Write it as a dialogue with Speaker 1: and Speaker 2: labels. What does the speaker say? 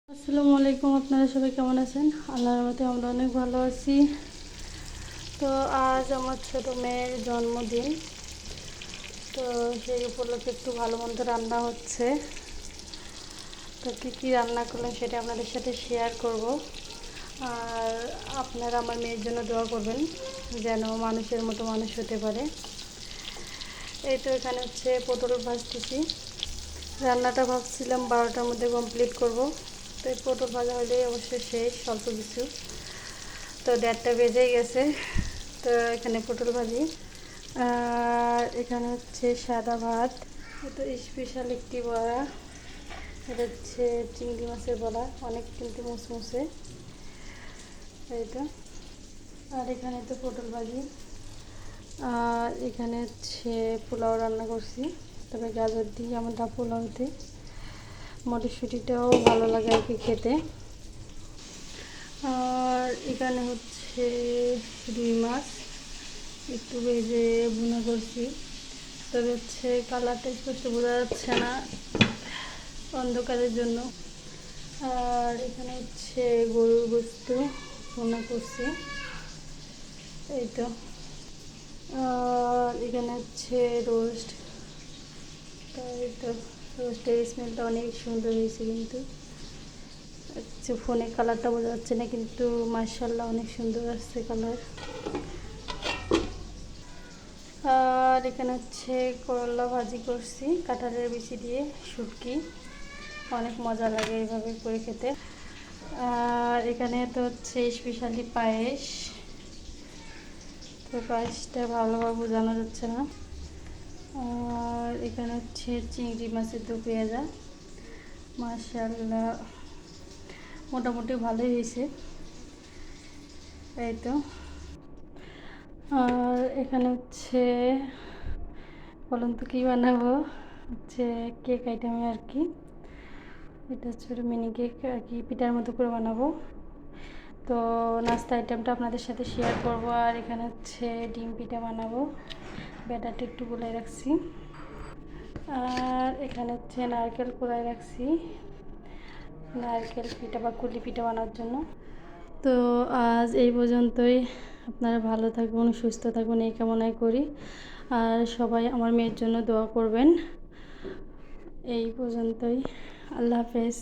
Speaker 1: আসসালামু আলাইকুম। আপনারা সবাই কেমন আছেন? আল্লাহর রহমতে আমরা অনেক ভালো আছি। তো আজ আমার ছোটো মেয়ের জন্মদিন, তো সেই উপলক্ষে একটু ভালো মন্দ রান্না হচ্ছে। তো কী রান্না করলাম সেটা আপনাদের সাথে শেয়ার করব। আর আপনারা আমার মেয়ের জন্য দোয়া করবেন যেন মানুষের মতো মানুষ হতে পারে। এই তো এখানে হচ্ছে পটল ভাজতেছি। রান্নাটা ভাবছিলাম 12টার মধ্যে কমপ্লিট করব। তো এই পটল ভাজা হলেই অবশ্যই শেষ, অল্প কিছু। তো 1:30টা বেজেই গেছে। তো এখানে পটল ভাজি, আর এখানে হচ্ছে সাদা ভাত। তো স্পেশাল একটি বড়া, এটা হচ্ছে চিংড়ি মাছের বড়া, অনেক কিন্তু মুসমুসে এইটা। আর এখানে তো পটল ভাজি, আর এখানে হচ্ছে পোলাও রান্না করছি, তবে গাজর দিয়ে আমরা পোলাওতে মটরশুঁটিটাও ভালো লাগে আর কি খেতে। আর এখানে হচ্ছে রুই মাছ একটু ভেজে ভুনা করছি, তবে হচ্ছে কালারটা স্পষ্ট বোঝা যাচ্ছে না অন্ধকারের জন্য। আর এখানে হচ্ছে গরুর গোস্ত ভুনা করছি, এই তো। আর এখানে হচ্ছে রোস্ট, এই তো। রোস্টের স্মেলটা অনেক সুন্দর হয়েছে, কিন্তু হচ্ছে ফোনে কালারটা বোঝা যাচ্ছে না, কিন্তু মাশাআল্লাহ অনেক সুন্দর আসছে কালার। আর এখানে হচ্ছে করলা ভাজি করছি কাঁঠালের বিচি দিয়ে, শুটকি, অনেক মজা লাগে এইভাবে করে খেতে। আর এখানে তো হচ্ছে স্পেশালি পায়েস, তো পায়েসটা ভালোভাবে বোঝানো যাচ্ছে না। আর এখানে হচ্ছে চিংড়ি মাছের দো পেঁয়াজা, মাশাআল্লাহ মোটামুটি ভালোই হয়েছে, এই তো। আর এখানে হচ্ছে বলুন তো কী বানাবো, হচ্ছে কেক আইটেমে আর কি। এটা হচ্ছে মিনি কেক আর কি, পিঠার মতো করে বানাবো। তো নাস্তা আইটেমটা আপনাদের সাথে শেয়ার করব। আর এখানে হচ্ছে ডিম পিঠা বানাবো, ব্যাটারটা একটু গুলাই রাখছি। আর এখানে হচ্ছে নারকেল কুড়াই রাখছি নারকেল পিঠা বা কুলি পিঠা বানানোর জন্য। তো আজ এই পর্যন্তই। আপনারা ভালো থাকুন, সুস্থ থাকুন এই কামনাই করি। আর সবাই আমার মেয়ের জন্য দোয়া করবেন। এই পর্যন্তই, আল্লাহ হাফেজ।